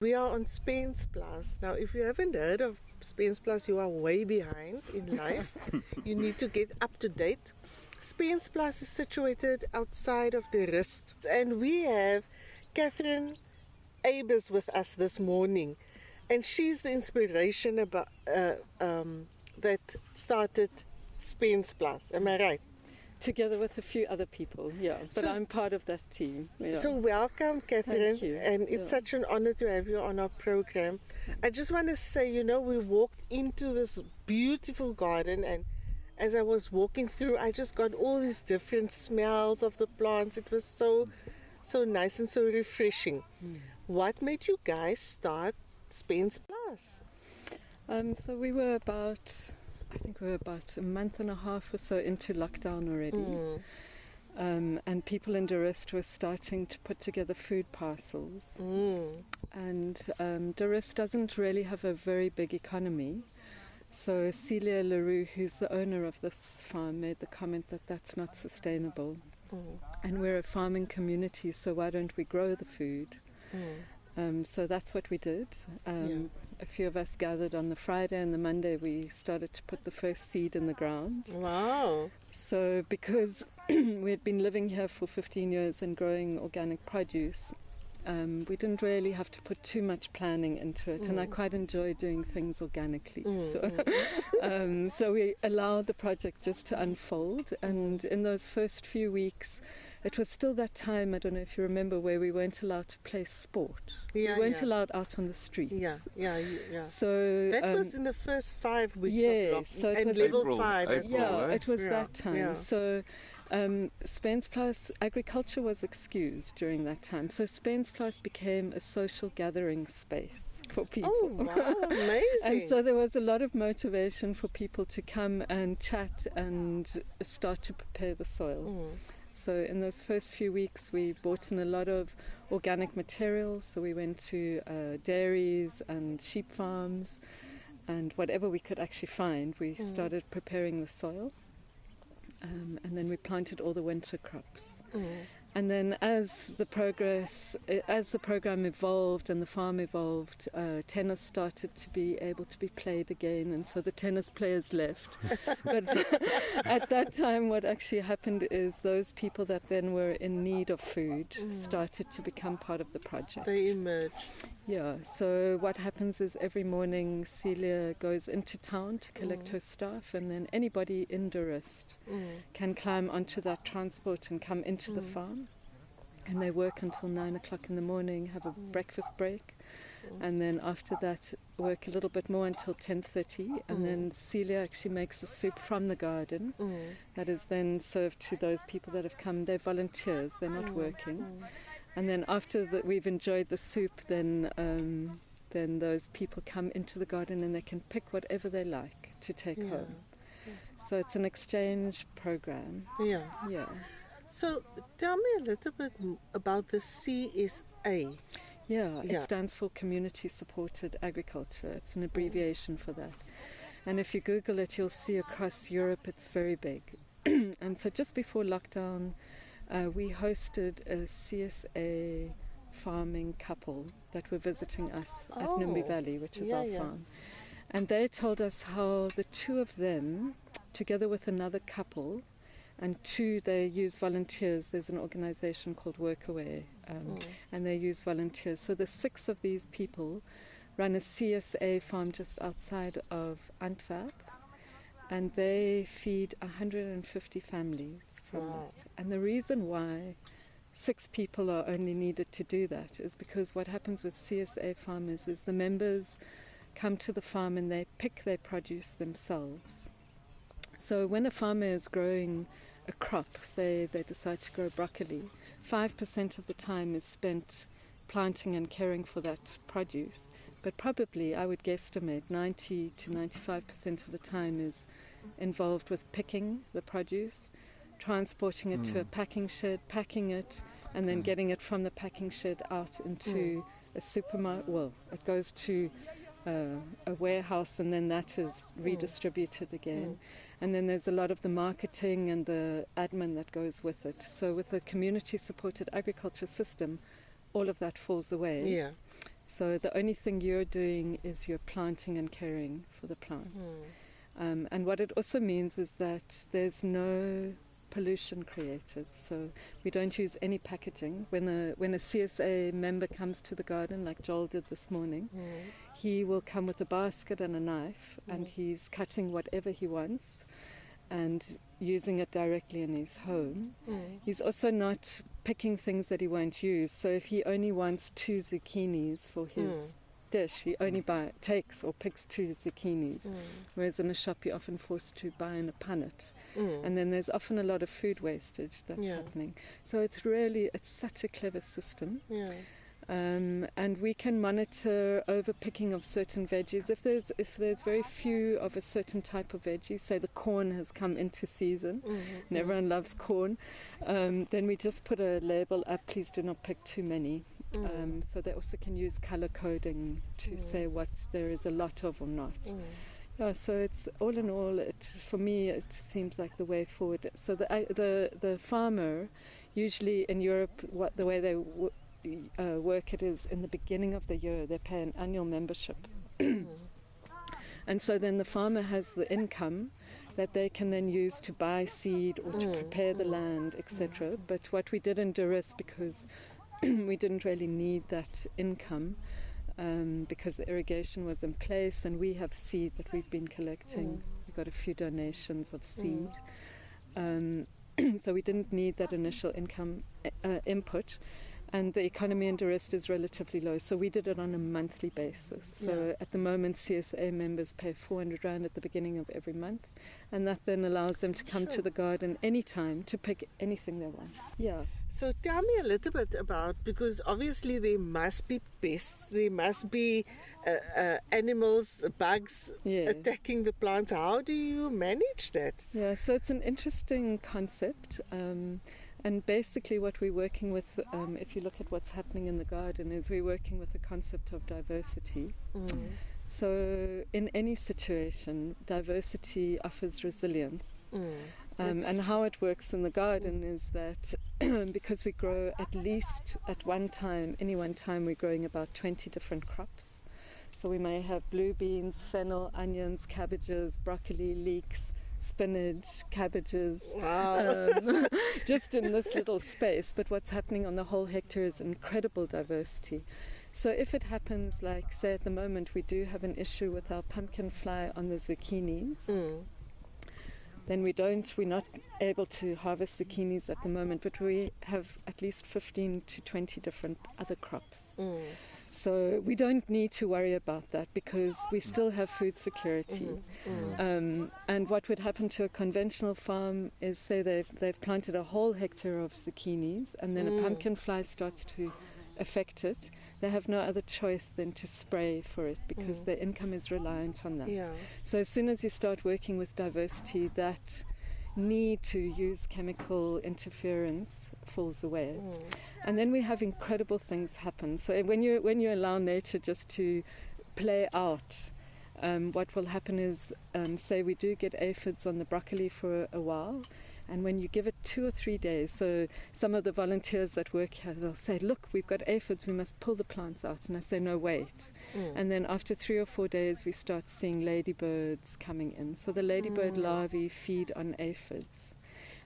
We are on Spensplaas. Now, if you haven't heard of Spensplaas, you are way behind in life. You need to get up to date. Spensplaas is situated outside of the Rust. And we have Catherine Abers with us this morning. And she's the inspiration about that started Spensplaas. Am I right? Together with a few other people, yeah. But I'm part of that team. Yeah. So welcome, Catherine. Thank you. And it's such an honor to have you on our program. I just want to say, we walked into this beautiful garden, and as I was walking through, I just got all these different smells of the plants. It was so nice and so refreshing. What made you guys start Spensplaas? So we were about a month and a half or so into lockdown already. And people in De Rust were starting to put together food parcels. And De Rust doesn't really have a very big economy. So Celia Leroux, who's the owner of this farm, made the comment that that's not sustainable. And we're a farming community, so why don't we grow the food? So that's what we did. A few of us gathered on the Friday, and the Monday we started to put the first seed in the ground. Wow. So because we had been living here for 15 years and growing organic produce, we didn't really have to put too much planning into it, and I quite enjoy doing things organically. So we allowed the project just to unfold, and in those first few weeks, it was still that time, I don't know if you remember, where we weren't allowed to play sport. We weren't allowed out on the streets. Yeah. So that was in the first 5 weeks of lockdown. So it and was level 5 as well. Yeah, it was that time. Yeah. So Spensplaas agriculture was excused during that time. So Spensplaas became a social gathering space for people. Oh, wow, amazing. And so there was a lot of motivation for people to come and chat and start to prepare the soil. So in those first few weeks, we bought in a lot of organic materials. So we went to dairies and sheep farms, and whatever we could actually find, we started preparing the soil. And then we planted all the winter crops. And then as the program evolved and the farm evolved, tennis started to be able to be played again, and so the tennis players left. But at that time, what actually happened is those people that then were in need of food started to become part of the project. They emerged. Yeah, so what happens is every morning Celia goes into town to collect her staff, and then anybody in De Rust can climb onto that transport and come into the farm. And they work until 9 o'clock in the morning, have a breakfast break, and then after that work a little bit more until 10:30, and then Celia actually makes the soup from the garden that is then served to those people that have come. They're volunteers, they're not working. And then after we've enjoyed the soup, then those people come into the garden and they can pick whatever they like to take home. So it's an exchange program. Yeah. So tell me a little bit about the CSA. Yeah, it stands for Community Supported Agriculture. It's an abbreviation for that. And if you Google it, you'll see across Europe it's very big. And so just before lockdown, we hosted a CSA farming couple that were visiting us at Numbi Valley, which is our farm. And they told us how the two of them, together with another couple, and they use volunteers. There's an organization called Workaway, and they use volunteers. So the 6 of these people run a CSA farm just outside of Antwerp, and they feed 150 families from that. And the reason why 6 people are only needed to do that is because what happens with CSA farmers is the members come to the farm and they pick their produce themselves. So when a farmer is growing a crop, say they decide to grow broccoli, 5% of the time is spent planting and caring for that produce. But probably, I would guesstimate, 90 to 95% of the time is involved with picking the produce, transporting it to a packing shed, packing it, and then getting it from the packing shed out into a supermarket. Well, it goes to a warehouse, and then that is redistributed again. And then there's a lot of the marketing and the admin that goes with it. So with the community-supported agriculture system, all of that falls away. So the only thing you're doing is you're planting and caring for the plants. And what it also means is that there's no pollution created. So we don't use any packaging. When a CSA member comes to the garden, like Joel did this morning, he will come with a basket and a knife, and he's cutting whatever he wants and using it directly in his home. He's also not picking things that he won't use. So if he only wants 2 zucchinis for his dish, he only takes or picks 2 zucchinis, whereas in a shop you're often forced to buy in a punnet. And then there's often a lot of food wastage that's happening. So it's such a clever system. And we can monitor over-picking of certain veggies. If there's very few of a certain type of veggie, say the corn has come into season, and everyone loves corn, then we just put a label up, please do not pick too many. So they also can use color coding to say what there is a lot of or not. Yeah, so it's all in all, for me, it seems like the way forward. So the farmer, usually in Europe, the way they work it is in the beginning of the year they pay an annual membership. And so then the farmer has the income that they can then use to buy seed or to prepare the land, etc. But what we did in Durrës, because we didn't really need that income, because the irrigation was in place and we have seed that we've been collecting. We got a few donations of seed. So we didn't need that initial income input. And the economy in Durrës is relatively low, so we did it on a monthly basis. So at the moment, CSA members pay 400 Rand at the beginning of every month, and that then allows them to come to the garden anytime to pick anything they want. Yeah. So tell me a little bit about, because obviously there must be pests, there must be animals, bugs attacking the plants. How do you manage that? Yeah, so it's an interesting concept. And basically what we're working with, if you look at what's happening in the garden, is we're working with the concept of diversity. So in any situation, diversity offers resilience. And how it works in the garden is that because we grow at least at any one time we're growing about 20 different crops. So we may have blue beans, fennel, onions, cabbages, broccoli, leeks, spinach, cabbages, just in this little space. But what's happening on the whole hectare is incredible diversity. So if it happens, like say at the moment we do have an issue with our pumpkin fly on the zucchinis, then we're not able to harvest zucchinis at the moment, but we have at least 15 to 20 different other crops. So we don't need to worry about that because we still have food security. And what would happen to a conventional farm is, say they've planted a whole hectare of zucchinis and then a pumpkin fly starts to affect it. They have no other choice than to spray for it because their income is reliant on that. So as soon as you start working with diversity, that need to use chemical interference falls away. And then we have incredible things happen. So when you allow nature just to play out, what will happen is, say we do get aphids on the broccoli for a while, and when you give it 2 or 3 days, so some of the volunteers that work here, they'll say, look, we've got aphids, we must pull the plants out. And I say, no, wait. And then after 3 or 4 days, we start seeing ladybirds coming in. So the ladybird larvae feed on aphids.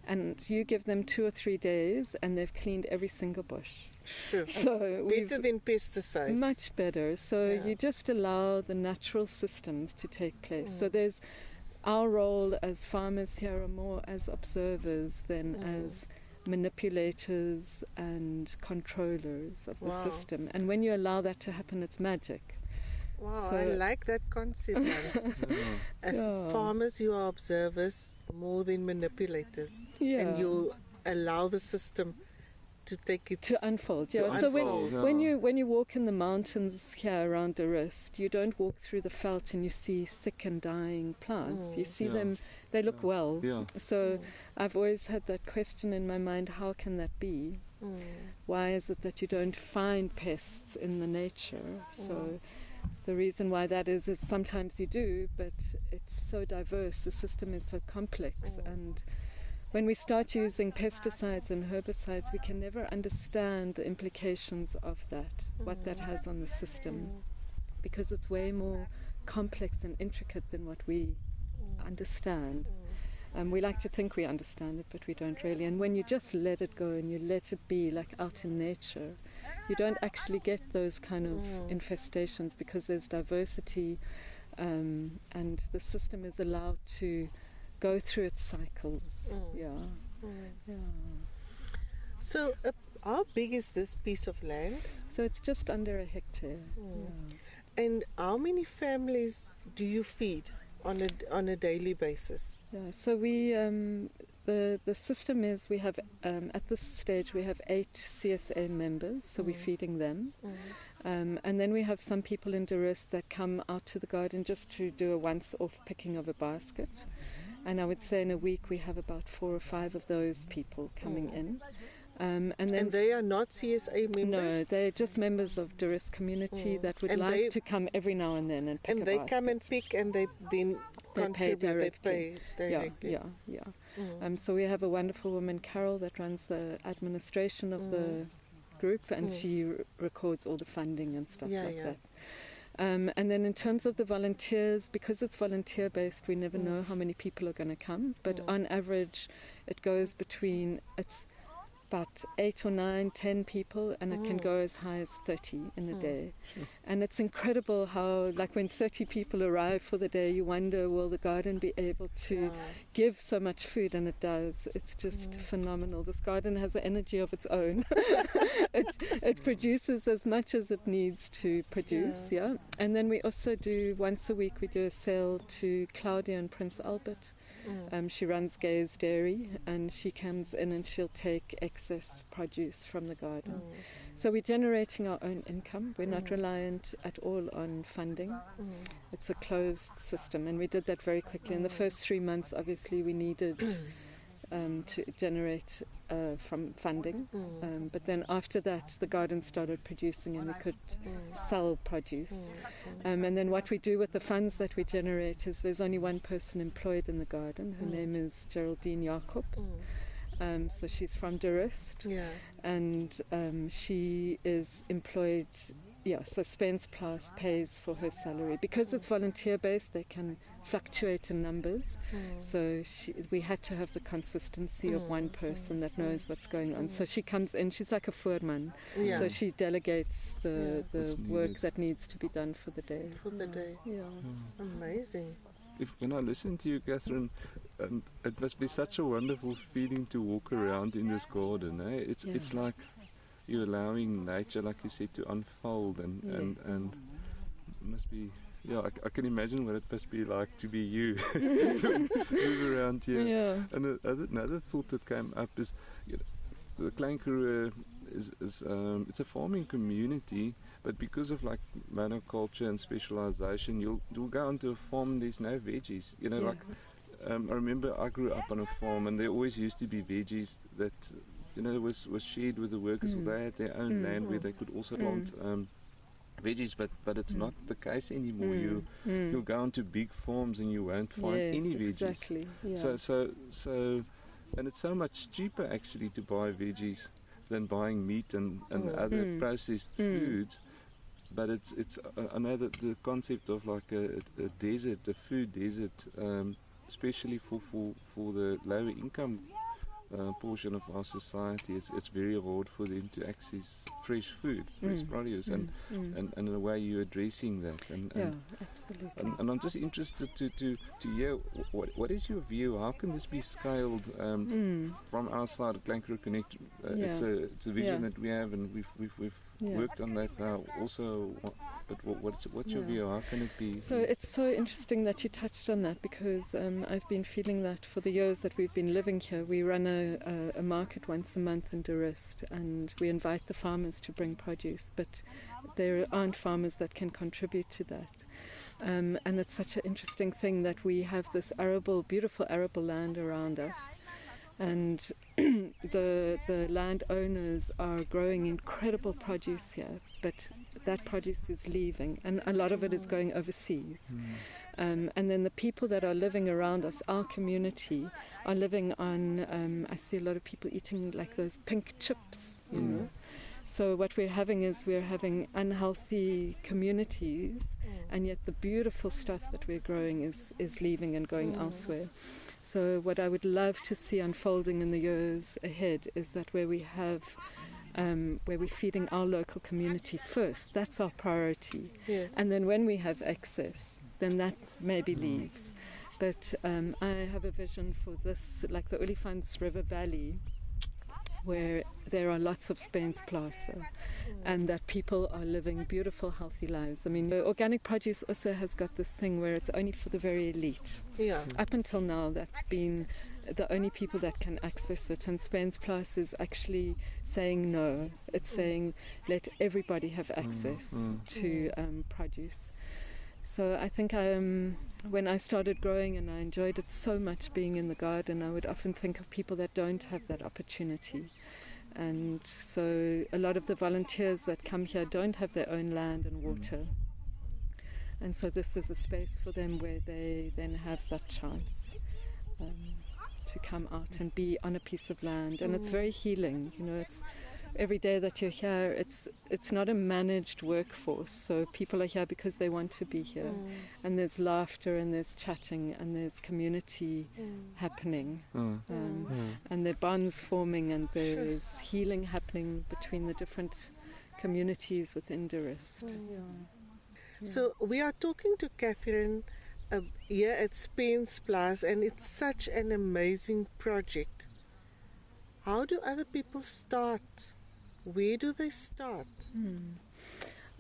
And you give them 2 or 3 days, and they've cleaned every single bush. Sure. So better than pesticides. Much better. So you just allow the natural systems to take place. So there's our role as farmers here are more as observers than as manipulators and controllers of the system. And when you allow that to happen, it's magic. Wow, so I like that concept. As farmers, you are observers more than manipulators. And you allow the system to take it to unfold. So when you walk in the mountains here around Durrës, you don't walk through the veld and you see sick and dying plants. You see them; they look well. So I've always had that question in my mind: how can that be? Why is it that you don't find pests in the nature? So the reason why that is sometimes you do, but it's so diverse. The system is so complex and when we start using pesticides and herbicides, we can never understand the implications of that, what that has on the system, because it's way more complex and intricate than what we understand. We like to think we understand it, but we don't really. And when you just let it go and you let it be like out in nature, you don't actually get those kind of infestations, because there's diversity, and the system is allowed to go through its cycles. So how big is this piece of land? So it's just under a hectare. And how many families do you feed on a daily basis? So we the system is we have at this stage we have 8 CSA members, so we're feeding them. And then we have some people in Durrës that come out to the garden just to do a once-off picking of a basket. And I would say in a week we have about 4 or 5 of those people coming in. And they are not CSA members? No, they're just members of Durrës community that would to come every now and then and pick a basket. And they come and pick, and they then pay directly. They pay directly. So we have a wonderful woman, Carol, that runs the administration of the group, and she records all the funding and stuff that. And then in terms of the volunteers, because it's volunteer-based, we never know how many people are going to come. But on average, it goes between, it's about 8 or 9, 10 people, and it can go as high as 30 in a day. Sure. And it's incredible how, like, when 30 people arrive for the day, you wonder, will the garden be able to give so much food? And it does. It's just phenomenal. This garden has an energy of its own. It produces as much as it needs to produce, And then we also do, once a week, we do a sale to Claudia and Prince Albert. She runs Gay's Dairy, and she comes in and she'll take excess produce from the garden. So we're generating our own income. We're not reliant at all on funding. It's a closed system, and we did that very quickly. In the first 3 months, obviously, we needed to generate from funding. But then after that, the garden started producing, and we could sell produce. And then what we do with the funds that we generate is there's only one person employed in the garden. Her name is Geraldine Jacobs. So she's from Durrës. And she is employed. So Spensplaas pays for her salary. Because it's volunteer-based, they can fluctuate in numbers. So we had to have the consistency of one person that knows what's going on. So she comes in, she's like a voorman. So she delegates the work that needs to be done for the day. Amazing. When I listen to you, Catherine, it must be such a wonderful feeling to walk around in this garden. It's like you're allowing nature, like you said, to unfold, and it must be. I can imagine what it must be like to be you, move around here. And another thought that came up is, the Klein Karoo is it's a farming community, but because of like monoculture and specialization, you'll go onto a farm and there's no veggies. I remember I grew up on a farm, and there always used to be veggies that was shared with the workers. They had their own land where they could also plant veggies, but it's not the case anymore. You'll go onto big farms and you won't find any veggies. Exactly. So and it's so much cheaper actually to buy veggies than buying meat and other processed foods. But it's I know that the concept of like a desert, a food desert, especially for the lower income portion of our society, it's very hard for them to access fresh food, fresh produce, and in a way you're addressing that. Absolutely. And I'm just interested to hear what is your view? How can this be scaled from our side at Klein Karoo Connect? It's a vision that we have, and we've worked on that now also. But what's your view? How can it be? So it's so interesting that you touched on that, because I've been feeling that for the years that we've been living here. We run a market once a month in Durrës, and we invite the farmers to bring produce, but there aren't farmers that can contribute to that. And it's such an interesting thing that we have this beautiful arable land around us, and the landowners are growing incredible produce here, but that produce is leaving, and a lot of it is going overseas. And then the people that are living around us, our community, are living on, I see a lot of people eating like those pink chips, you know. So what we're having unhealthy communities, and yet the beautiful stuff that we're growing is leaving and going elsewhere. So what I would love to see unfolding in the years ahead is that where we're feeding our local community first, that's our priority. Yes. And then when we have excess, then that maybe leaves. But I have a vision for this, like the Olifants River Valley, where there are lots of Spensplaas, and that people are living beautiful, healthy lives. I mean, the organic produce also has got this thing where it's only for the very elite. Yeah. Up until now, that's been the only people that can access it, and Spensplaas is actually saying no. It's saying let everybody have access to produce. So I think when I started growing, and I enjoyed it so much being in the garden, I would often think of people that don't have that opportunity. And so a lot of the volunteers that come here don't have their own land and water. And so this is a space for them where they then have that chance to come out and be on a piece of land. And it's very healing, you know. It's every day that you're here, it's not a managed workforce. So people are here because they want to be here. And there's laughter, and there's chatting, and there's community happening. And there are bonds forming, and there's healing happening between the different communities within Durist. So we are talking to Catherine here at Spensplaas, and it's such an amazing project. How do other people start? Where do they start?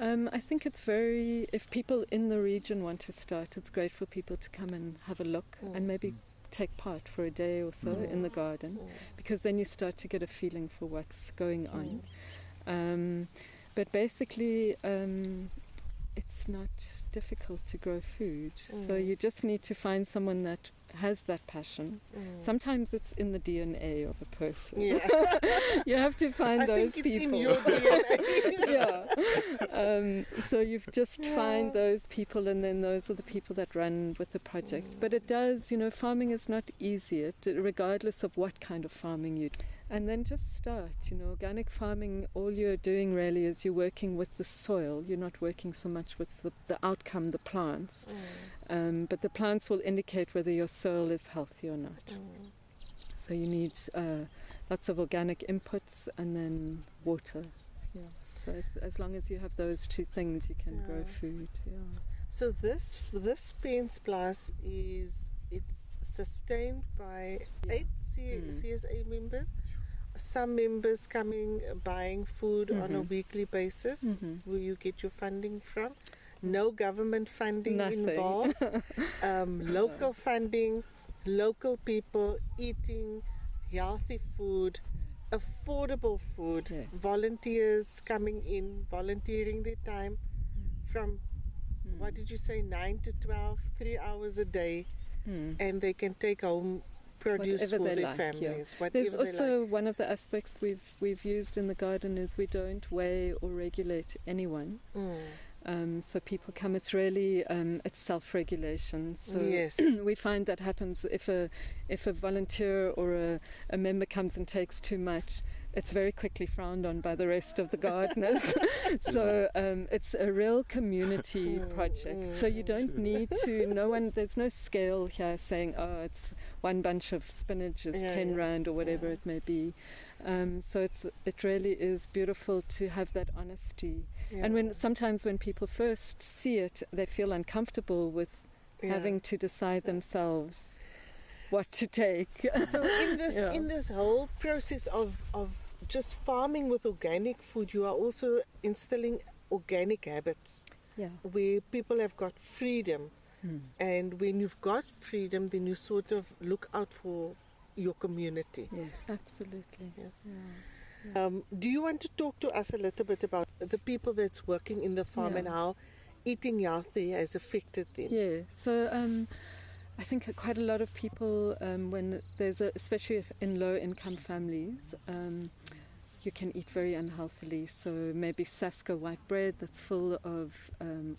I think it's if people in the region want to start, it's great for people to come and have a look and maybe take part for a day or so in the garden, because then you start to get a feeling for what's going on. But basically, it's not difficult to grow food. So you just need to find someone that has that passion. Sometimes it's in the DNA of a person. Yeah. You have to find those think it's people. in your DNA. So you've just find those people, and then those are the people that run with the project. But it does, you know, farming is not easy, regardless of what kind of farming you do. And then just start, you know, organic farming, all you're doing really is you're working with the soil. You're not working so much with the outcome, the plants. But the plants will indicate whether your soil is healthy or not. So you need lots of organic inputs and then water. Yeah. So as long as you have those two things, you can grow food. Yeah. So this Spensplaas it's sustained by 8 CSA members. Some members coming, buying food on a weekly basis, where you get your funding from. No government funding involved. Local funding, local people eating healthy food, affordable food, volunteers coming in, volunteering their time from, what did you say, 9 to 12, 3 hours a day, and they can take home produce whatever for their like, families. There's also one of the aspects we've used in the garden is we don't weigh or regulate anyone. So people come, it's really it's self-regulation. So we find that happens if a volunteer or a member comes and takes too much, it's very quickly frowned on by the rest of the gardeners. So it's a real community project. So you don't need to, there's no scale here saying, oh, it's one bunch of spinach is 10 rand or whatever it may be. So it really is beautiful to have that honesty. And sometimes when people first see it, they feel uncomfortable with having to decide themselves what to take. So in this whole process of just farming with organic food, you are also instilling organic habits where people have got freedom. And when you've got freedom, then you sort of look out for your community. Yes, absolutely. Yes. Do you want to talk to us a little bit about the people that's working in the farm and how eating healthy has affected them? Yeah, so I think quite a lot of people, when there's especially in low-income families, you can eat very unhealthily. So maybe Sasko white bread that's full of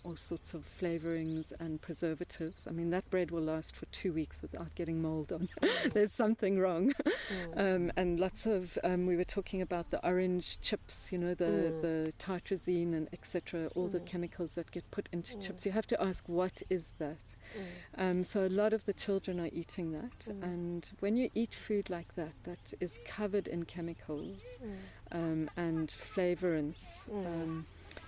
all sorts of flavorings and preservatives. I mean, that bread will last for 2 weeks without getting mold on. There's something wrong. And lots of, we were talking about the orange chips, you know, the tartrazine and etc., all the chemicals that get put into chips. You have to ask, what is that? So a lot of the children are eating that, and when you eat food like that, that is covered in chemicals and flavorants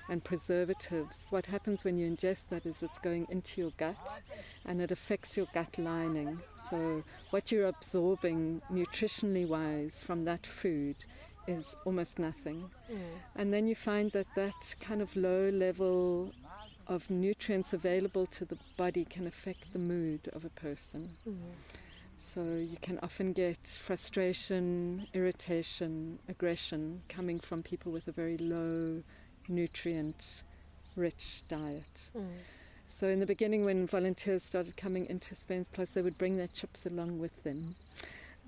and preservatives, what happens when you ingest that is it's going into your gut and it affects your gut lining. So what you're absorbing nutritionally wise from that food is almost nothing. And then you find that that kind of low level of nutrients available to the body can affect the mood of a person. So you can often get frustration, irritation, aggression coming from people with a very low nutrient-rich diet. So in the beginning, when volunteers started coming into Spensplaas, they would bring their chips along with them.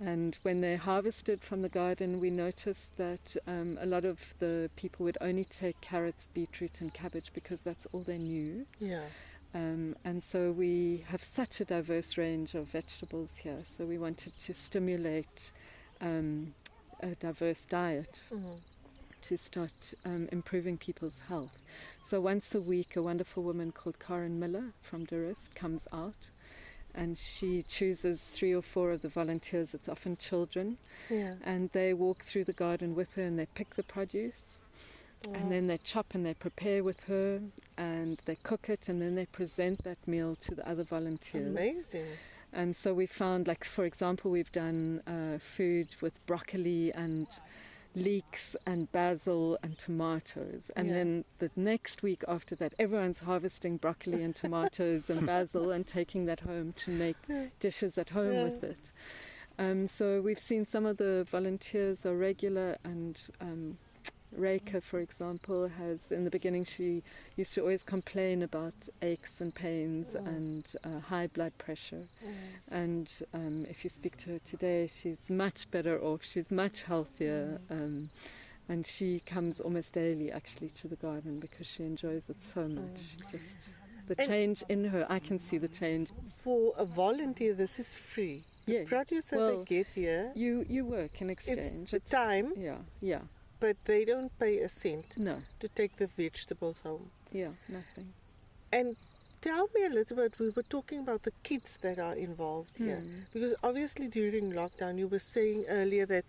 And when they harvested from the garden, we noticed that a lot of the people would only take carrots, beetroot and cabbage because that's all they knew. And so we have such a diverse range of vegetables here. So we wanted to stimulate a diverse diet to start improving people's health. So once a week, a wonderful woman called Karen Miller from Durrës comes out, and she chooses 3 or 4 of the volunteers, it's often children, and they walk through the garden with her and they pick the produce, and then they chop and they prepare with her, and they cook it, and then they present that meal to the other volunteers. Amazing. And so we found, like, for example, we've done food with broccoli and leeks and basil and tomatoes, and then the next week after that everyone's harvesting broccoli and tomatoes and basil and taking that home to make dishes at home with it. So we've seen some of the volunteers are regular, and Reika, for example, has, in the beginning she used to always complain about aches and pains and high blood pressure, and if you speak to her today, she's much better off, she's much healthier, and she comes almost daily actually to the garden because she enjoys it so much. Just the change in her, I can see the change. For a volunteer, this is free. The produce that they get here, you work in exchange. It's time. Yeah. But they don't pay a cent to take the vegetables home. Yeah, nothing. And tell me a little bit, we were talking about the kids that are involved here. Because obviously during lockdown, you were saying earlier that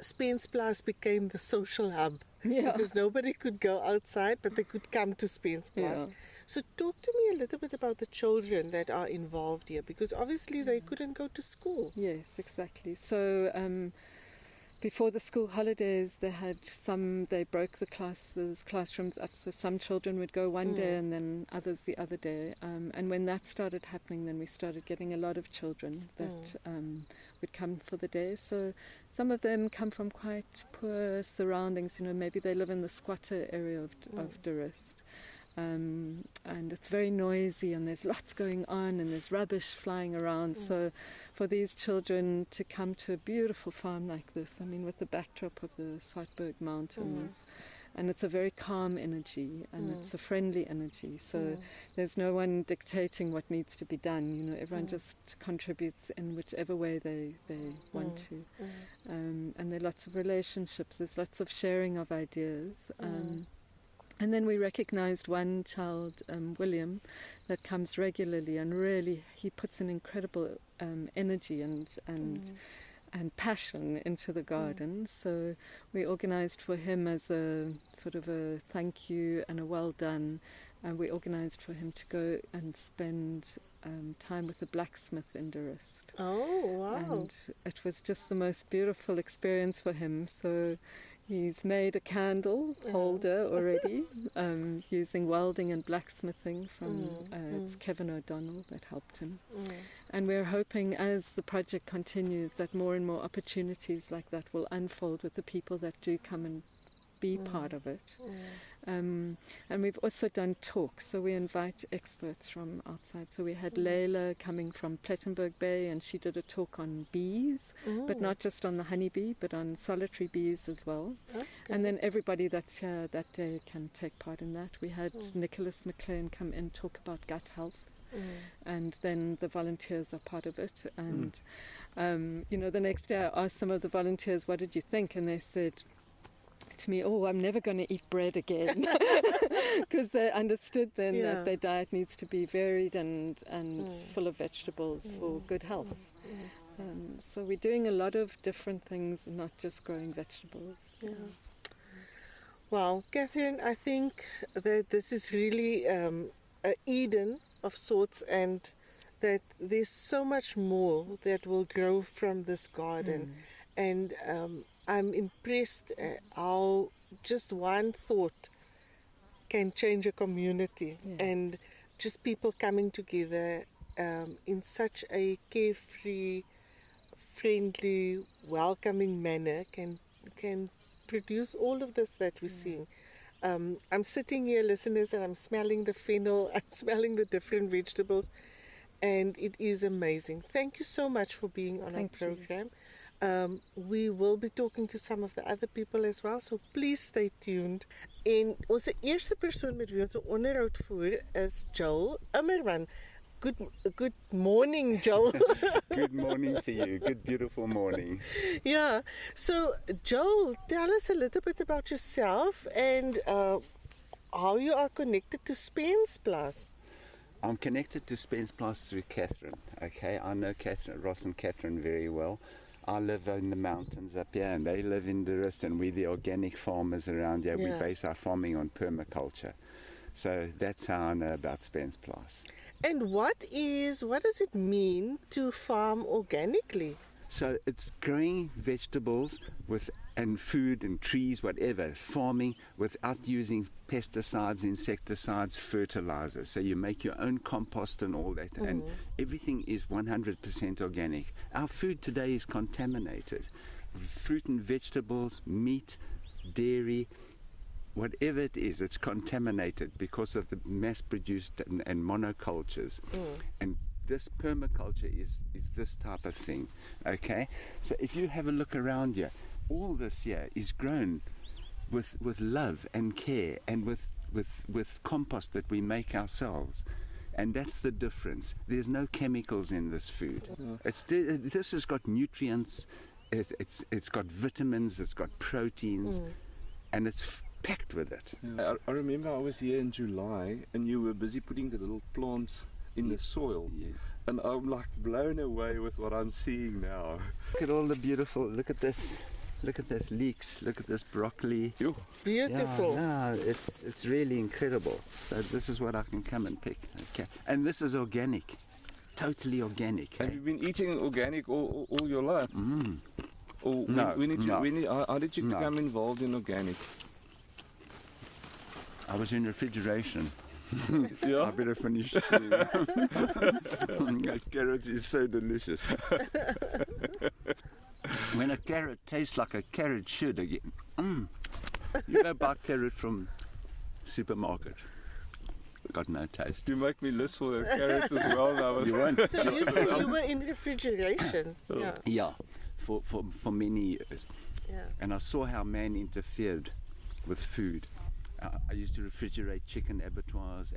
Spensplaas became the social hub. Because nobody could go outside, but they could come to Spensplaas. So talk to me a little bit about the children that are involved here, because obviously they couldn't go to school. Yes, exactly. So before the school holidays, they broke the classrooms up, so some children would go one day and then others the other day. And when that started happening, then we started getting a lot of children that would come for the day. So some of them come from quite poor surroundings, you know, maybe they live in the squatter area of Durrës. And it's very noisy and there's lots going on and there's rubbish flying around. So for these children to come to a beautiful farm like this, I mean, with the backdrop of the Swartberg Mountains, and it's a very calm energy and it's a friendly energy. So there's no one dictating what needs to be done. You know, everyone just contributes in whichever way they want to. And there are lots of relationships. There's lots of sharing of ideas. And then we recognized one child, William, that comes regularly, and really he puts an incredible energy and passion into the garden. So we organized for him as a sort of a thank you and a well done, and we organized for him to go and spend time with a blacksmith in Durrës. Oh, wow. And it was just the most beautiful experience for him. So he's made a candle holder already, using welding and blacksmithing from, it's Kevin O'Donnell that helped him. And we're hoping as the project continues that more and more opportunities like that will unfold with the people that do come and be part of it. And we've also done talks, so we invite experts from outside. So we had Leila coming from Plettenberg Bay, and she did a talk on bees, but not just on the honeybee, but on solitary bees as well. Okay. And then everybody that's here that day can take part in that. We had Nicholas McLean come in, talk about gut health. And then the volunteers are part of it. And, the next day I asked some of the volunteers, what did you think? And they said to me, I'm never going to eat bread again. Because they understood then that their diet needs to be varied and full of vegetables for good health. So we're doing a lot of different things, not just growing vegetables. Yeah. Well, Catherine, I think that this is really a Eden of sorts, and that there's so much more that will grow from this garden. And I'm impressed how just one thought can change a community, and just people coming together in such a carefree, friendly, welcoming manner can produce all of this that we're seeing. I'm sitting here, listeners, and I'm smelling the fennel, I'm smelling the different vegetables, and it is amazing. Thank you so much for being on our program. We will be talking to some of the other people as well, so please stay tuned. En onze eerste persoon met wie ons 'n onderhoud voer is Joel Immerman. Good morning, Joel. Good morning to you. Good, beautiful morning. Yeah. So, Joel, tell us a little bit about yourself and how you are connected to Spensplaas. I'm connected to Spensplaas through Catherine. Okay, I know Ross and Catherine very well. I live in the mountains up here, and they live in the rest, and we're the organic farmers around here. We base our farming on permaculture. So that's how I know about Spensplaas. And what does it mean to farm organically? So it's growing vegetables and food and trees, whatever, farming without using pesticides, insecticides, fertilizers. So you make your own compost and all that, and everything is 100% organic. Our food today is contaminated. Fruit and vegetables, meat, dairy, whatever it is, it's contaminated because of the mass-produced and monocultures. And this permaculture is this type of thing, okay? So if you have a look around here, all this here is grown with love and care and with compost that we make ourselves. And that's the difference. There's no chemicals in this food. This has got nutrients, it's got vitamins, it's got proteins, and it's packed with it. Yeah. I remember I was here in July and you were busy putting the little plants in the soil. Yes. And I'm like blown away with what I'm seeing now. Look at all the beautiful, look at this leeks, look at this broccoli. Yo. Beautiful. Yeah, it's really incredible. So this is what I can come and pick. Okay. And this is organic. Totally organic. Have you been eating organic all your life? Or how did you become involved in organic? I was in refrigeration. Yeah. I better finish. That carrot is so delicious. When a carrot tastes like a carrot should again. You go buy carrot from supermarket. Got no taste. You make me list for the carrots as well now. You won't. So you say you were in refrigeration. Yeah, for many years. Yeah. And I saw how man interfered with food. I used to refrigerate chicken abattoirs,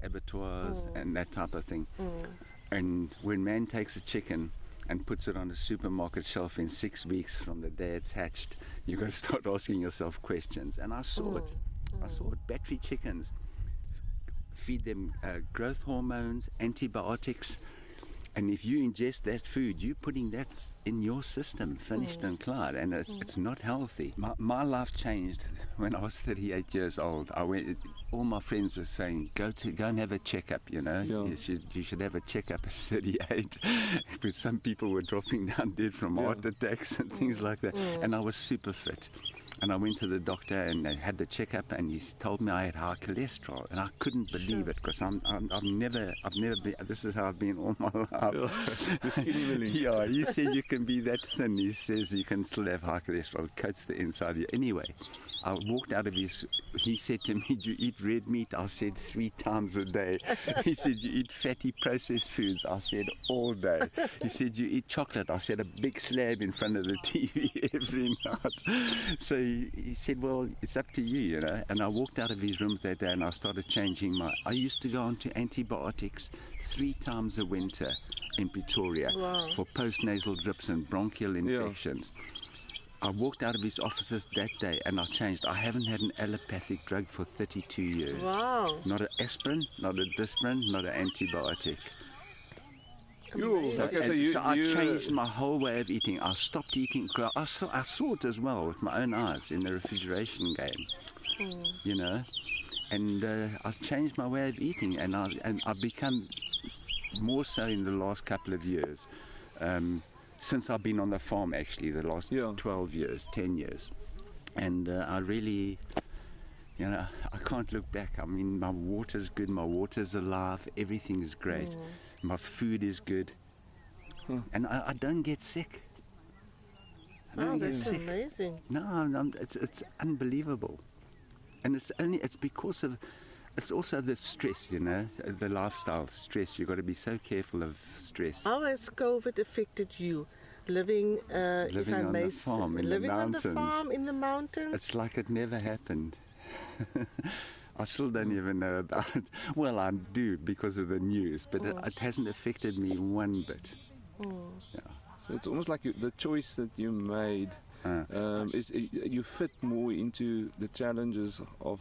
and that type of thing. And when man takes a chicken and puts it on a supermarket shelf in 6 weeks from the day it's hatched, you've got to start asking yourself questions. And I saw it. I saw it. Battery chickens, feed them growth hormones, antibiotics. And if you ingest that food, you're putting that in your system, finished and clear, and it's not healthy. My life changed when I was 38 years old. All my friends were saying, go and have a checkup, you know. Yeah. You should have a checkup at 38. But some people were dropping down dead from heart attacks and things like that. And I was super fit. And I went to the doctor and I had the checkup, and he told me I had high cholesterol, and I couldn't believe it because I've never been. This is how I've been all my life. Yeah, he said you can be that thin. He says you can still have high cholesterol. It coats the inside of you. Anyway, I walked out of his he said to me, "Do you eat red meat?" I said 3 times a day. He said, "You eat fatty processed foods?" I said, "All day." He said, "You eat chocolate?" I said, "A big slab in front of the TV every night." So he said, "Well, it's up to you, you know." And I walked out of his rooms that day and I started changing I used to go on to antibiotics 3 times a winter in Pretoria for postnasal drips and bronchial infections. I walked out of his offices that day and I changed. I haven't had an allopathic drug for 32 years. Wow. Not an aspirin, not a Disprin, not an antibiotic. So I changed my whole way of eating. I stopped eating. I saw it as well with my own eyes in the refrigeration game, you know. And I changed my way of eating, and I've become more so in the last couple of years. Since I've been on the farm, actually, the last 12 years, 10 years. And I really, you know, I can't look back. I mean, my water's good, my water's alive, everything is great. My food is good. And I don't get sick. That's amazing. No, it's unbelievable. And it's because of, it's also the stress, you know, the lifestyle stress. You've got to be so careful of stress. How has COVID affected you? Living on the farm in the mountains. On the farm in the mountains. It's like it never happened. I still don't even know about it. Well, I do because of the news, but it hasn't affected me one bit. Yeah. So it's almost like the choice that you made is you fit more into the challenges of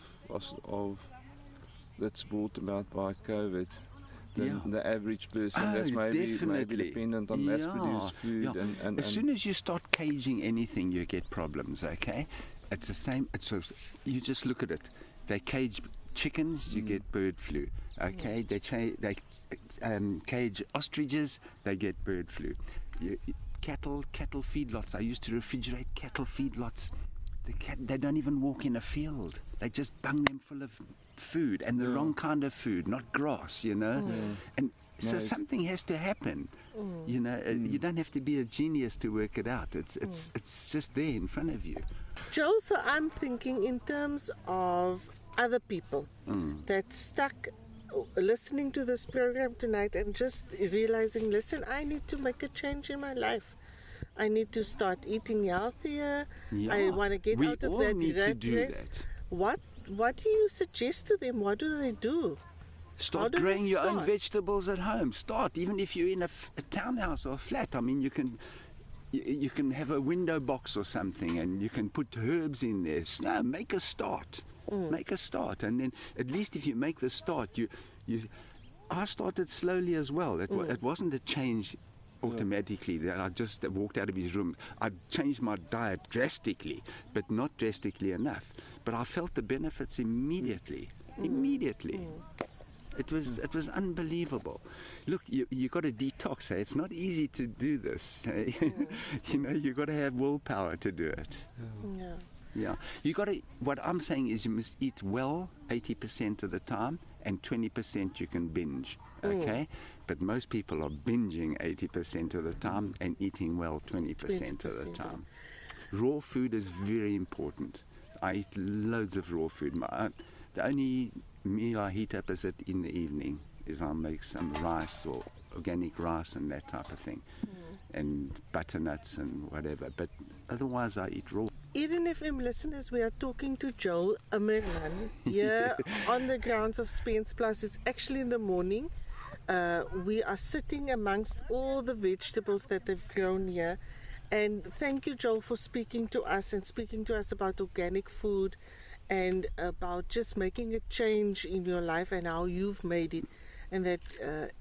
that's brought about by COVID than the average person that's maybe dependent on mass-produced food. And as soon as you start caging anything, you get problems. Okay, it's the same. You just look at it. They cage chickens, you get bird flu. Okay, they cage ostriches, they get bird flu. Cattle feedlots. I used to refrigerate cattle feedlots. They don't even walk in a field. They just bung them full of food, and the wrong kind of food, not grass, you know. And so something has to happen. You know, you don't have to be a genius to work it out. It's just there in front of you. Joel, so I'm thinking in terms of other people that's stuck listening to this program tonight and just realizing, listen, I need to make a change in my life. I need to start eating healthier. I want to get out of that rat race. What do you suggest to them? What do they do? Start growing your own vegetables at home. Start, even if you're in a townhouse or a flat. I mean, you can have a window box or something, and you can put herbs in there. No, make a start. Make a start, and then at least if you make the start, I started slowly as well. It wasn't a change automatically that I just walked out of his room. I changed my diet drastically, but not drastically enough. But I felt the benefits immediately. It was unbelievable. Look, you got to detox. It's not easy to do this. You know, you got to have willpower to do it. Yeah. You got to. What I'm saying is, you must eat well 80% of the time, and 20% you can binge. Okay. But most people are binging 80% of the time and eating well 20% of the time. Raw food is very important. I eat loads of raw food. The only meal I heat up is in the evening. I'll make some rice or organic rice and that type of thing, and butternuts and whatever. But otherwise, I eat raw. Eden FM listeners, we are talking to Joel Amerman here on the grounds of Spensplaas. It's actually in the morning. We are sitting amongst all the vegetables that they've grown here. And thank you, Joel, for speaking to us about organic food and about just making a change in your life and how you've made it, and that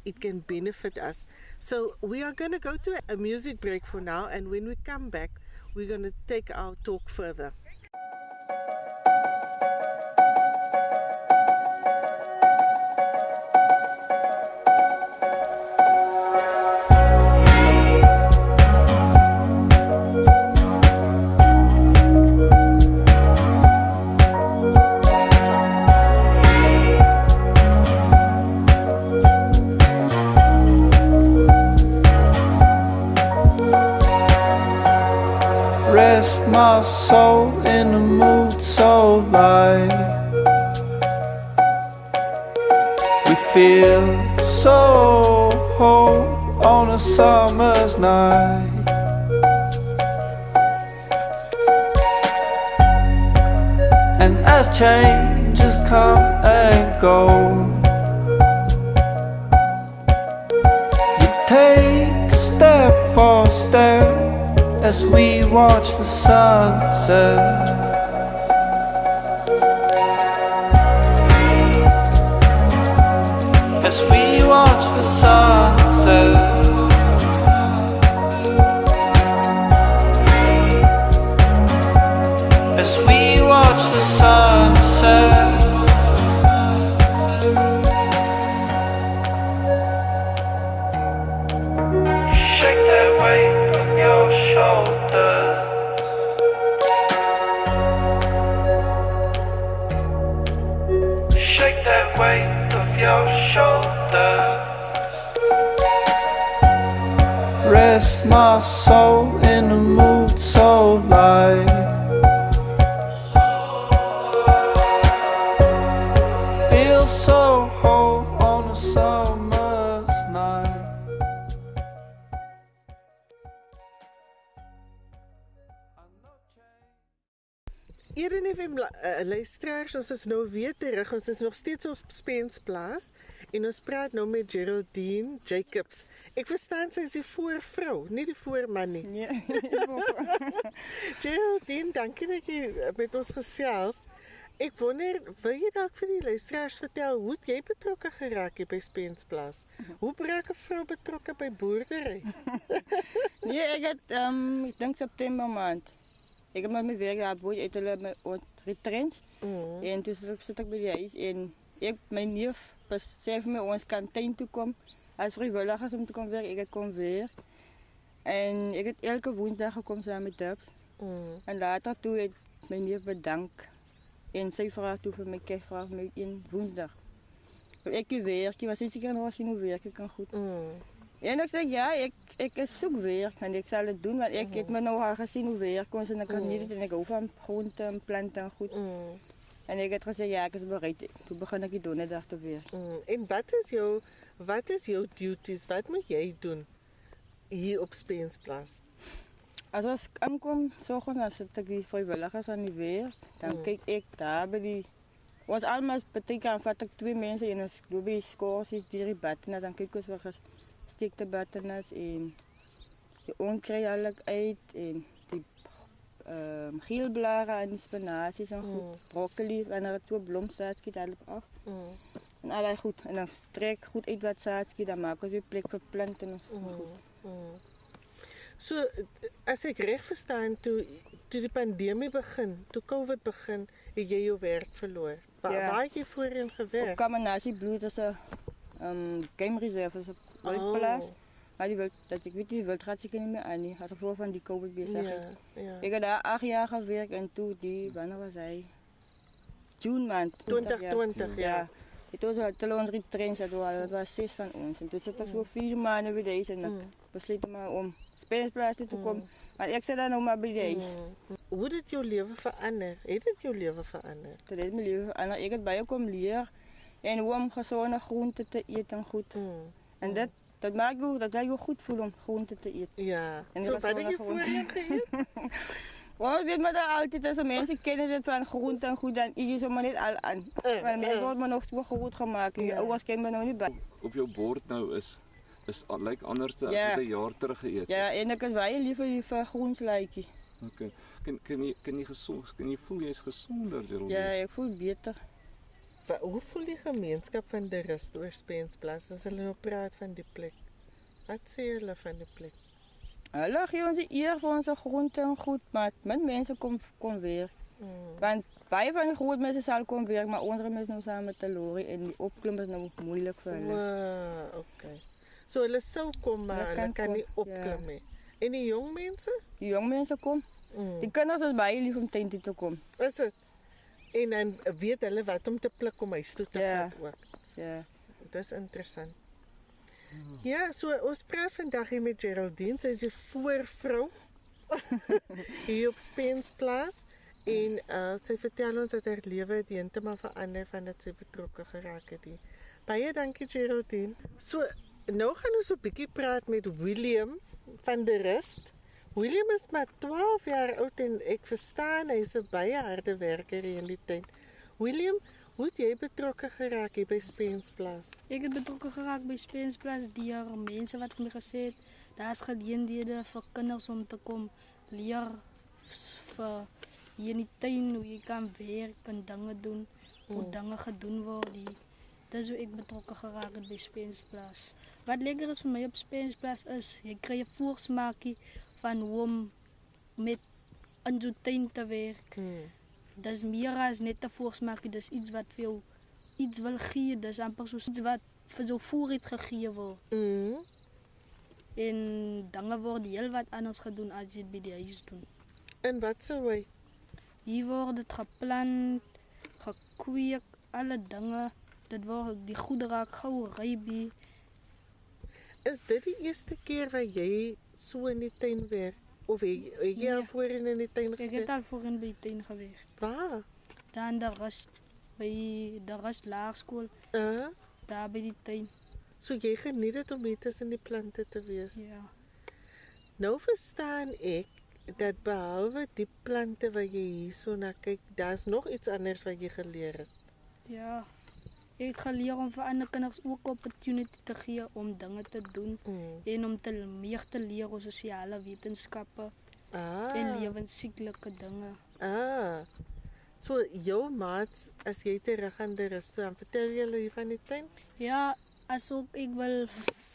it can benefit us. So we are going to go to a music break for now, and when we come back, we're going to take our talk further. Rest my soul in a mood so light. feel so whole on a summer's night. And as changes come and go, we take step for step as we watch the sunset. As we watch the sunset. As we watch the sunset. Shake that weight off your shoulders. Shake that weight off your shoulders. Rest my soul in a mood so light. Feel so whole on a summer's night. Eden FM luisteraars, ons is nou weer terug. Ons is nog steeds op Spensplaas en ons praat nou met Geraldine Jacobs. Ek verstaan sy is die voorvrou, nie die voorman nie. Nee. Geraldine, dankie dat jy met ons gesels. Ek wonder, wil jy dalk vir die luisteraars vertel hoe het jy betrokke geraak hier by Spensplaas? Hoe raak 'n vrou betrokke by boerdery? Nee, ek het ek dink September maand. Ik heb met mijn werk daar boy uit hulle retrench. En toen zit ik bij die huis en mijn neef zei vir my ons kan tuin toe kom as vrywilligers om te kom werk. Ik het kom weer. En ik het elke woensdag gekom saam met Dubs. En later toe het mijn neef bedank. En sy vraag toe vir my kyk vraag my een woensdag. Ek werk, was seker nog as jy nou werk kan goed. En ik zeg ja, ik zoek werk en ik zal het doen, want ik heb me nou al gezien hoe werk kon en ik kan niet en ik hou van groenten en planten en goed. En ik heb gezegd ja, ik is bereid. Toen begon ik die donderdag te werken. En wat is jouw duties? Wat moet jij doen hier op Spensplaas? Als ik aankom, dan zit ik die vrijwilligers aan die werk. Dan kijk ik daar bij die. Ons allemaal betekent vat ik 2 mensen en als ik doe bij scoortjes die ribatten, dan kijk ik eens stikte butternut en die onkruid eigenlijk uit en die geelblaren en die spinazies en goed, broccoli en er 2 blomzaadjes daarop af. En allerlei goed. En dan strek ik goed uit wat zaadjes, dan maak ik weer plek voor planten en goed. So, as ek reg verstaan, toe die pandemie begin, toe COVID begin, het jy jou werk verloor. Waar het jy voorheen gewerk? Op Kamanasi Bloed is 'n game reserve, is 'n wildplaas. Maar ik weet die wildgat zeker niet meer aan nie, als gevolg van die COVID bezig. Ik heb daar 8 jaar gewerkt en toen wanneer was hij? June maand. 2020, ja. Toen was het ons retrein, dat was 6 van ons. En toen zat ik zo 4 maanden bij deze en ik besloot maar om Spensplaas te komen. Maar ik zit daar nog maar bij deze. Hoe het jouw leven veranderd? Heeft het jouw leven veranderd? Dat heeft mijn leven veranderd. Ik heb bij je komen leren en hoe om gezonde groenten te eten goed. En dat maakt je goed voelt om groenten te eten. Ja. Zo, wat heb je voorheen gegeten? Oh, weet maar dat altijd, als mensen kennen het van groenten en goed, dan eet je zomaar niet al aan. Maar mensen wordt me nog zo goed gemaakt. Je ouders kennen me nog niet bij. Op jouw bord nou is like anders dan als een jaar terug geëet. Ja, en ik is wel liever groenslijkie. Oké. Kan je voel je is gezonder, Geraldine? Ja, ik voel beter. Hoe voel die gemeenskap van de rust oor Spensplaas as hulle nou praat van die plek? Wat sê hulle van die plek? Hulle gee ons eer vir ons groente en goed, maar min mense kom weer. Want baie van die groot mense sal kom weer, maar ons mense nou saam met die lorry en die opklim is nou moeilik vir hulle. Wow, okay. So hulle sou kom, maar hulle kan nie opklim nie. En die jong mense? Die jong mense kom. Die kinders is baie lief om tuin toe te kom. Is dit? En dan weet hulle wat om te pluk om huis toe te vat ook. Ja. Dis interessant. Ja, so ons praat vandag hier met Geraldine. Sy is die voorvrou hier op Spensplaas. En sy vertel ons dat haar lewe heeltemal verander van dat sy betrokke geraak het hier Baie dankie Geraldine. So, nou gaan ons 'n bietjie praat met William van der Rust. William is maar 12 jaar oud en ek verstaan hy's 'n baie harde werker hier in die tuin. William, hoe het jy betrokke geraak hier by Spensplaas? Ek het betrokke geraak by Spensplaas deur mense wat vir my gesê het, daar's geleenthede vir kinders om te kom leer vir hier in die tuin hoe jy kan werk en dinge doen, hoe dinge gedoen word. Dis hoe ek betrokke geraak het by Spensplaas. Wat lekker is vir my op Spensplaas is, jy kry 'n voorsmaakie van hoe om met in so tuin te werk. Dis meer as net 'n voorsmaakie, dis iets wat vir jou iets wil gee, dis amper soos iets wat vir jou vooruit gegee word. En dinge word heel wat anders gedoen as jy dit by die huis doen. En wat sou hy? Hier word dit geplant, gekweek, alle dinge. Dit word die goede raak gou ryby. Is dit die eerste keer wat jy so in die tuin werk? Of het jy al voorheen in die tuin gewerk? Ek het al voorheen by die tuin gewerk. Waar? Daar in de rust, by de rust laerskool, daar by die tuin. So jy geniet dit om hier tussen die plante te wees? Ja. Nou verstaan ek dat behalwe die plante wat jy hierso na kyk, daar's nog iets anders wat jy geleer het. Ja. Ek het geleer om vir ander kinders ook opportunity te gee om dinge te doen en om meer te leer oor sosiale wetenskappe en lewensiklike dinge. So jou maats, as jy terug aan die rus, dan vertel jy hulle hier van die tuin? Ja, asook ek wil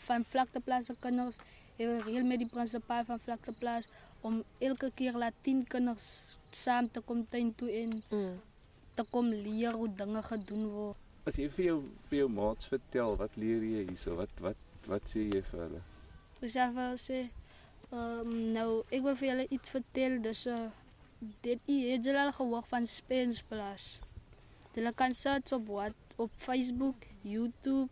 van Vlakteplaas kinders, ek wil reël met die prinsipaal van Vlakteplaas om elke keer laat 10 kinders saam te kom tuin toe en te kom leer hoe dinge gedoen word. As jy vir jou maats vertel, wat leer jy hierso? Wat sê jy vir hulle? Dus ja, wil sê, nou, ek wil vir julle iets vertel, dus dit het julle al gehoor van Spensplaas. Julle kan search op Facebook, YouTube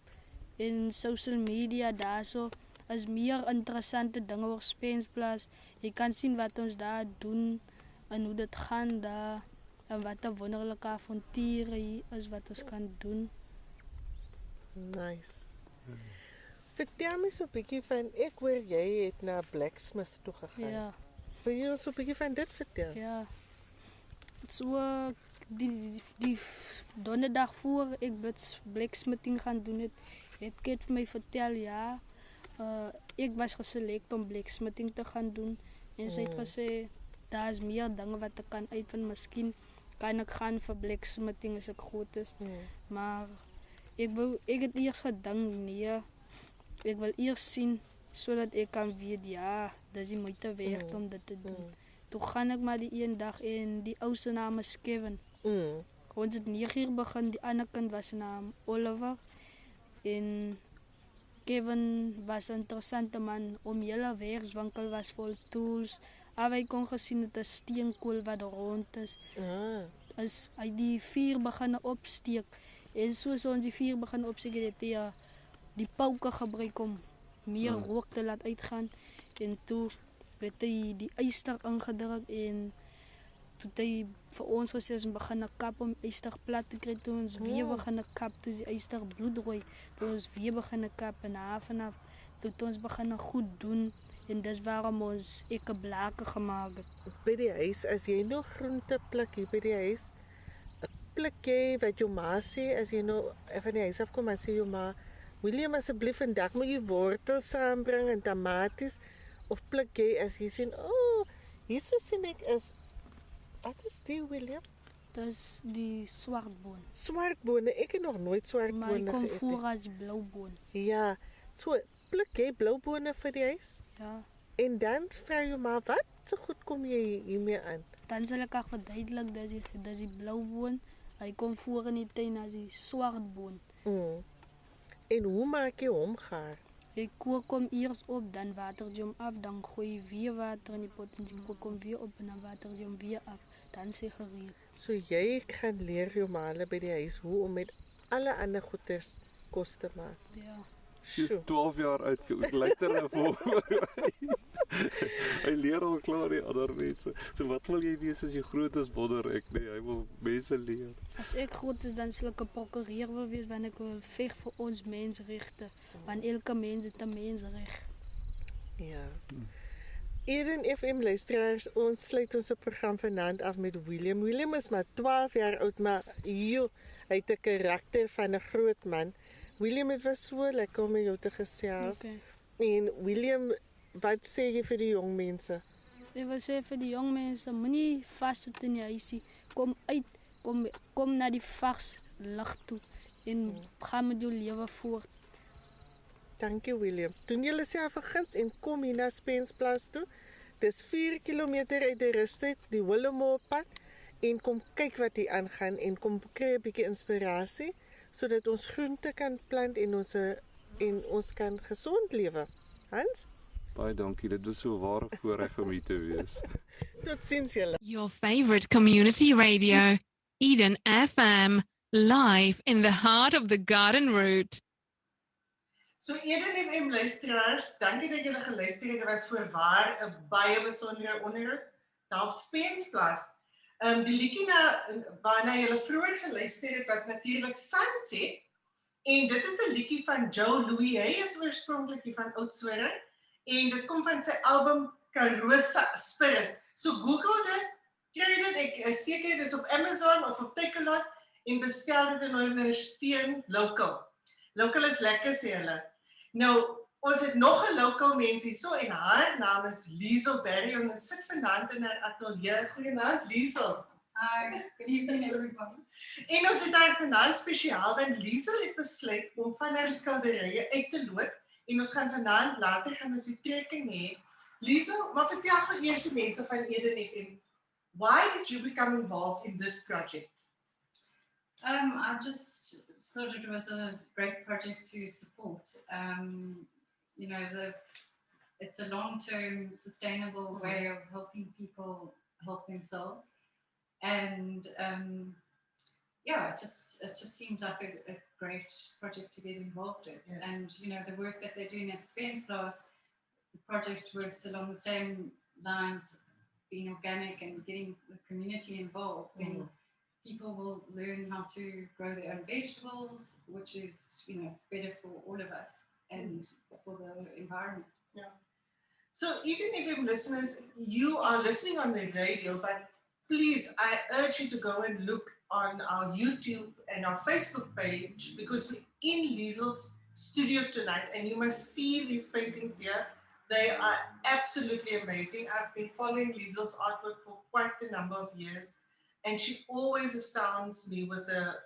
en social media daarso. Is meer interessante dinge oor Spensplaas. Jy kan sien wat ons daar doen en hoe dit gaan daar. En wat 'n wonderlike avonture hier is wat ons kan doen. Nice. Vertel my so 'n bietjie van, ek hoor jy het na blacksmith toe gegaan. Ja. Wil jy so 'n bietjie van dit vertel? Ja. So die donderdag voor ek blacksmithing gaan doen het ek vir my vertel, ja, ek was geselect om blacksmithing te gaan doen. En sy het gesê, daar is meer dinge wat ek kan uitvind, miskien kan ek gaan vir blacksmithing as ek groot is. Maar ek het eers gedink, nee, ek wil eers sien, sodat ek kan weet, ja, dis die moeite werd om dit te doen. Toe gaan ek maar die een dag en die ou se naam is Kevin. Ons het 9 uur begin, die ander kind was sy naam Oliver. En Kevin was 'n interessante man, om hele werkswinkel was vol tools. Hy kon gesien het 'n steenkool wat rond is. As hy die vuur begin opsteek en soos ons die vuur begin opsteek, het hy die pauke gebruik om meer rook te laat uitgaan. En toe het hy die yster ingedruk en toe het hy vir ons gesê ons begin kap om yster plat te kry. Toe ons weer begin kap, toe die yster bloedrooi. Toe ons weer begin kap en vanaf toe ons begin goed doen. En dis waarom ons ek 'n blake gemaak het. By die huis, as jy nog groente pluk hier by die huis, pluk jy wat jou ma sê, as jy nou van die huis afkom, en sê jou ma, William, asseblief vandag moet jy wortels saambring en tomaties, of pluk jy as jy sien, hier so sien ek is, wat is die, William? Dis die swartboon. Swartbone, ek het nog nooit swartbone geëet. Maar ek kom voor as blauwboon. Ja, so pluk jy blauwbone vir die huis? Ja. En dan vra jy maar, wat so goed kom jy hiermee aan? Dan sal ek ook verduidelik, dis die blauwboon. Hy kom voor in die tuin as die swartboon. En hoe maak jy hom gaar? Jy kook hom eers op, dan water jy hom af, dan gooi jy weer water in die pot en jy kook hom weer op en dan water jy hom weer af. Dan is hy gereed. So jy gaan leer jou ma by die huis hoe om met alle ander goeders kos te maak. Ja. Jy's 12 jaar oud, luister na hom. Hy leer al klaar die ander mense. So wat wil jy wees as jy groot is, wonder ek nie. Hy wil mense leer. As ek groot is, dan sal ek 'n prokureur wil wees, want ek wil veg vir ons menseregte, want elke mens het 'n mensreg. Ja. Eden FM luisteraars, ons sluit ons program vanaand af met William. William is maar 12 jaar oud, maar joh, hy het 'n karakter van 'n groot man. William, het was so lekker om met jou te gesels. Okay. En William, wat sê jy vir die jong mense? Ek wil sê vir die jong mense, moenie vassit in die huisie. Kom uit, kom na die vars lig toe en gaan met jou lewe voort. Dankie William. Doen julle self 'n guns en kom hier na Spensplaas toe. Dis 4 km uit die rustyd, die Willemmooppad, en kom kyk wat hier aangaan en kom kry 'n bietjie inspirasie sodat ons groente kan plant en ons kan gesond lewe. Hans? Baie dankie. Dit was so 'n ware voorreg om hier te wees. Totsiens julle. Your favorite community radio, Eden FM, live in the heart of the Garden Route. So Eden FM luisteraars, dankie dat julle geluister het. Dit was voorwaar 'n baie besondere onderhoud daar op Spensplaas. Die liedjie waarna julle vroeër geluister het was natuurlik Sunset. En dit is 'n liedjie van Joe Louis. Hy is oorspronklik hier van Oudtshoorn en dit kom van sy album Karosa Spirit. So Google dit, kry dit, ek is seker dit is op Amazon of op Takealot en bestel dit en ondersteun local. Local is lekker sê hulle. Nou, ons het nog 'n local mens hier so en haar naam is Liesel Berry en ons sit vanaand in haar ateljee. Goeienaand Liesel. Hi, good evening everybody. En ons het haar vanaand spesiaal want Liesel het besluit om van haar skilderye uit te loop en ons gaan vanaand later gaan ons die trekking hê. Liesel, maar vertel vir eers die mense van Eden FM, why did you become involved in this project? I just thought it was a great project to support. You know, it's a long-term sustainable way of helping people help themselves. And yeah, it just seemed like a great project to get involved in. Yes. And you know, the work that they're doing at Spensplaas, the project works along the same lines, being organic and getting the community involved. Then people will learn how to grow their own vegetables, which is, you know, better for all of us and for the environment. Yeah. So even if you listeners, you are listening on the radio, but please, I urge you to go and look on our YouTube and our Facebook page because we're in Liesel's studio tonight and you must see these paintings here. They are absolutely amazing. I've been following Liesel's artwork for quite a number of years and she always astounds me with the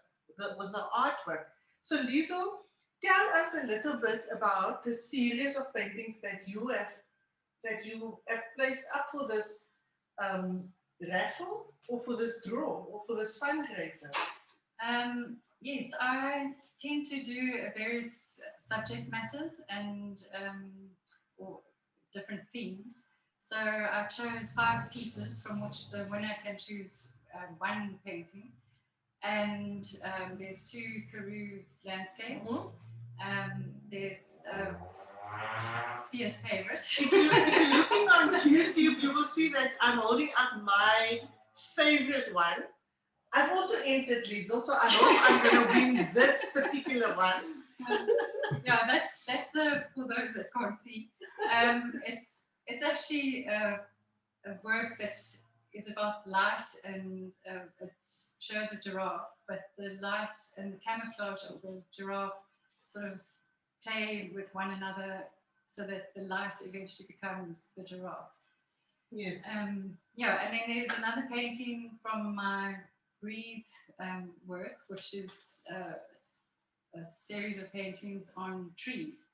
artwork. So Liesel, tell us a little bit about the series of paintings that you have placed up for this raffle or for this draw or for this fundraiser. Yes, I tend to do various subject matters and or different themes. So I chose 5 pieces from which the winner can choose one painting. And there's 2 Karoo landscapes. There's Thea's favorite. If you're looking on YouTube, you will see that I'm holding up my favorite one. I've also entered Liesel, so I hope I'm going to win this particular one. Yeah, that's for those that can't see. It's actually a work that is about light and it shows a giraffe, but the light and the camouflage of the giraffe sort of play with one another so that the light eventually becomes the giraffe. Yes. Yeah, and then there's another painting from my Breathe work, which is a series of paintings on trees.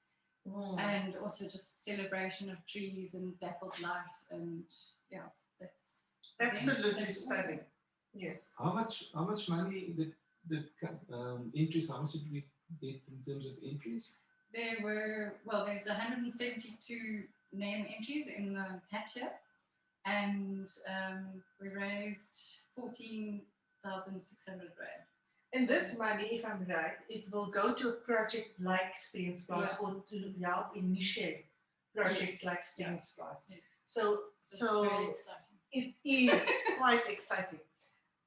And also just celebration of trees and dappled light, and yeah, that's absolutely stunning. Yes. How much money did entries? How much did we get in terms of entries? There's 172 name entries in the hat here, and we raised 14,600 rand. And this money, if I'm right, it will go to a project like Spensplaas or to help initiate projects like Spensplaas. Yeah. So Very exciting. it is quite exciting.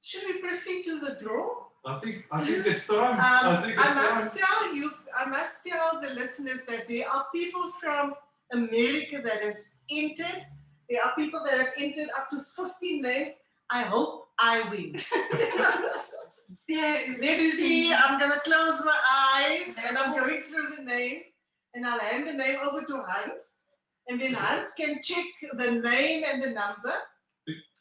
Should we proceed to the draw? I think it's time. I must tell the listeners that there are people from America that has entered. There are people that have entered up to 15 names. I hope I win. Let's see. I'm going to close my eyes and I'm going through the names and I'll hand the name over to Hans. And then Hans can check the name and the number.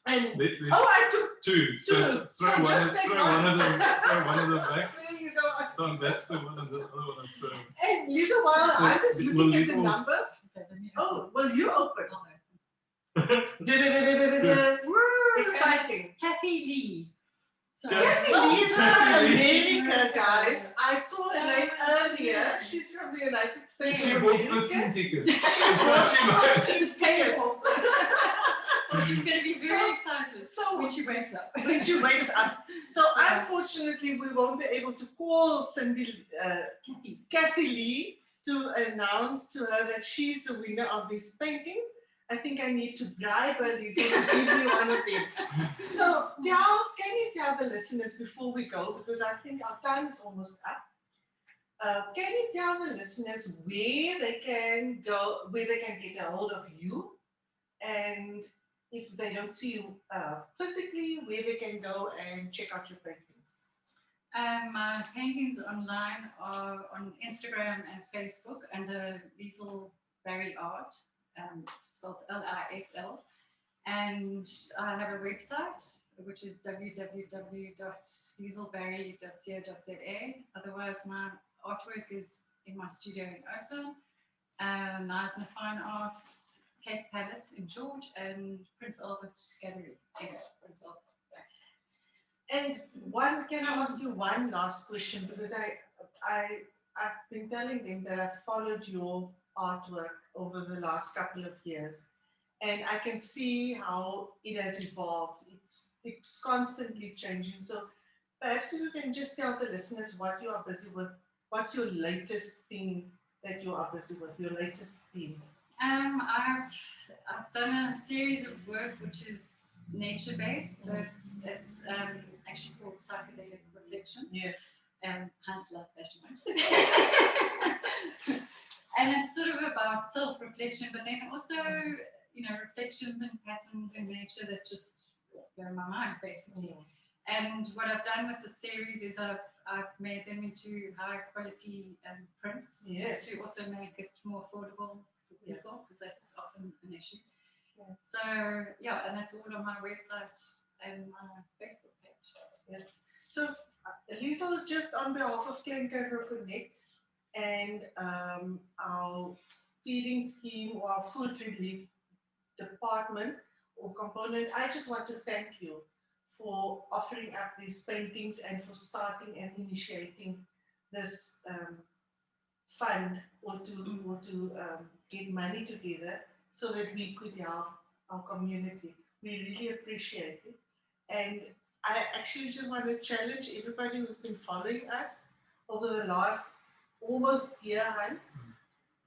And I took two. So throw one of them back. There you go. So that's the one and this other one is thrown. And Lisa, while Hans is looking at the number, will you open? Exciting. Kathy Lee. Kathy Lee is from America, guys. I saw her name earlier. She's from the United States. She bought 15 tickets. She's going to be very excited when she wakes up. So unfortunately, we won't be able to call Kathy Lee to announce to her that she's the winner of these paintings. I think I need to bribe her, Lisa, to give me one of them. So can you tell the listeners before we go, because I think our time is almost up. Can you tell the listeners where they can go, where they can get a hold of you, and if they don't see you physically, where they can go and check out your paintings? My paintings online are on Instagram and Facebook under Liesl Barry Art, spelled Lisl. And I have a website, which is www.lieslbarry.co.za. Otherwise, my artwork is in my studio in Oakton, Nice and Fine Arts, Cape Palette in George, and Prince Albert Gallery in Prince Albert. And can I ask you one last question? Because I've been telling them that I've followed your artwork over the last couple of years, and I can see how it has evolved. It's constantly changing. So perhaps you can just tell the listeners what you are busy with. What's your latest thing that you are busy with? Your latest theme? I've done a series of work which is nature based. So it's actually called Psychedelic Reflections. Yes. Hans loves that one. And it's sort of about self-reflection, but then also, reflections and patterns in nature that just go in my mind, basically. And what I've done with the series is I've made them into high quality prints, just to also make it more affordable for people, because that's often an issue. So, and that's all on my website and my Facebook page. Yes. So, Liesl, just on behalf of Bymekaar Connect and our feeding scheme or our food relief department or component, I just want to thank you for offering up these paintings and for starting and initiating this fund or to get money together so that we could help our community. We really appreciate it. And I actually just want to challenge everybody who's been following us over the last almost year, Hans,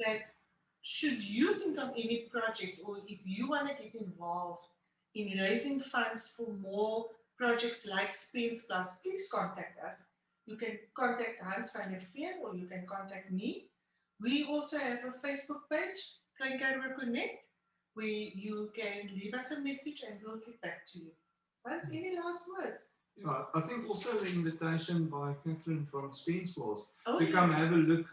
that should you think of any project or if you want to get involved in raising funds for more projects like Spensplaas, please contact us. You can contact Hans van der Veen or you can contact me. We also have a Facebook page, Bymekaar Connect, where you can leave us a message and we'll get back to you. Hans, any last words? Yeah, I think also the invitation by Catherine from Spensplaas to come have a look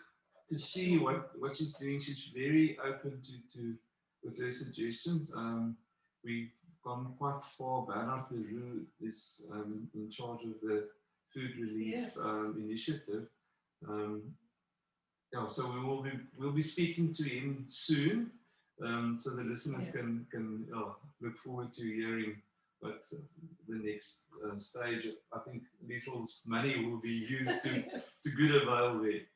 to see what she's doing. She's very open to with her suggestions. We've gone quite far. Bernard Leroux is in charge of the food relief initiative. So we'll be speaking to him soon, so the listeners can look forward to hearing what the next stage. I think Liesl's money will be used to good avail there.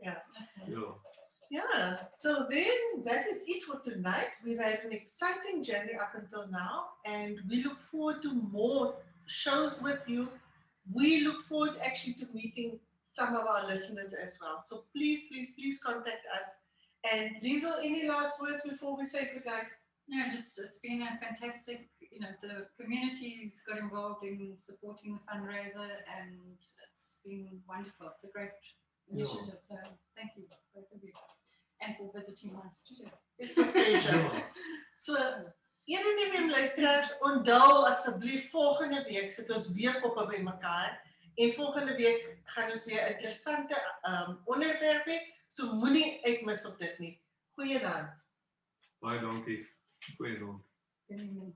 Yeah, so then that is it for tonight. We've had an exciting journey up until now, and we look forward to more shows with you we look forward actually to meeting some of our listeners as well. So please, please, please contact us. And Liesel, any last words before we say goodnight? No, just it's been a fantastic, the community's got involved in supporting the fundraiser and it's been wonderful. It's a great initiative. So thank you, both of you, and for visiting my studio. It's a pleasure. So, FM luisteraars, onthou asseblief volgende week sit ons weer Koppe Bymekaar en volgende week gaan ons weer interessante onderwerp hê, so moenie uitmis op dit nie. Goeienaand. Baie dankie. Goeienaand. Good evening.